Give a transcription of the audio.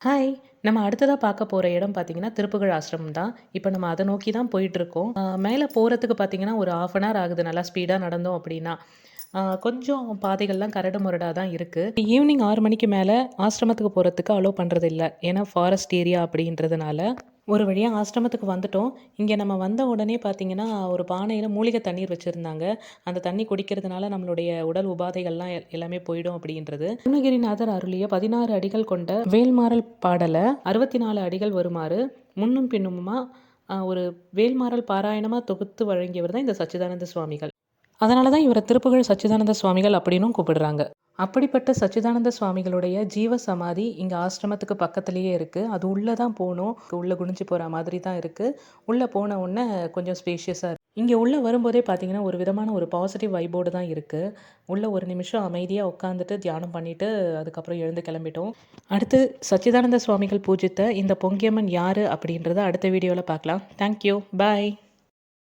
Hi! நம்ம அடுத்ததா பார்க்க போற இடம் பார்த்தீங்கன்னா, திருப்புகழ் ஆசிரமம் தான். இப்ப நம்ம அத நோக்கி தான் போயிட்டுருக்கோம். மேல போறதுக்கு பார்த்தீங்கன்னா, ஒரு 1/2 அன் ஹவர் ஆகுது நல்லா ஸ்பீடா நடந்தோம் அப்டின்னா. கொஞ்சம் பாதைகள்லாம் கரடு முரடா தான் இருக்கு. ஈவினிங் 6 மணிக்கு மேல ஆசிரமத்துக்கு போறதுக்கு அலோ பண்றதில்ல. ஏன்னா ஃபாரஸ்ட் ஏரியா அப்படின்றதுனால. ஒரு வழியா ஆசிரமத்துக்கு வந்துட்டோம். இங்க நம்ம வந்த உடனே பார்த்தீங்கன்னா, ஒரு பானையில மூலிகை தண்ணீர் வச்சிருந்தாங்க. அந்த தண்ணி குடிக்கிறதுனால நம்மளுடைய உடல் உபாதைகள்லாம் எல்லாமே போயிடும் அப்படின்றது. அருணகிரிநாதர் அருளிய 16 அடிகள் கொண்ட வேல்மாறல் பாடல 64 அடிகள் வருமாறு முன்னும் பின்னுமா ஒரு வேல்மாறல் பாராயணமா தொகுத்து வழங்கியவர் தான் இந்த சச்சிதானந்த சுவாமிகள். அதனால தான் இவர திருப்புகழ் சச்சிதானந்த சுவாமிகள் அப்படின்னும் கூப்பிடுறாங்க. அப்படிப்பட்ட சச்சிதானந்த சுவாமிகளுடைய ஜீவ சமாதி இங்க ஆசிரமத்துக்கு பக்கத்திலேயே இருக்கு. அது உள்ள தான் போணும். உள்ள குனிஞ்சு போற மாதிரி தான் இருக்கு. உள்ள போன உடனே கொஞ்சம் ஸ்பேஷியஸா இருக்கு. இங்க உள்ள வரும்போதே பார்த்தீங்கன்னா, ஒரு விதமான ஒரு பாசிட்டிவ் வைபோடு தான் இருக்கு. உள்ள ஒரு நிமிஷம் அமைதியா உட்காந்துட்டு தியானம் பண்ணிட்டு, அதுக்கப்புறம் எழுந்து கிளம்பிட்டோம். அடுத்து சச்சிதானந்த சுவாமிகள் பூஜித்த இந்த பொங்கியம்மன் யாரு அப்படின்றத அடுத்த வீடியோல பார்க்கலாம். Thank you. பாய்.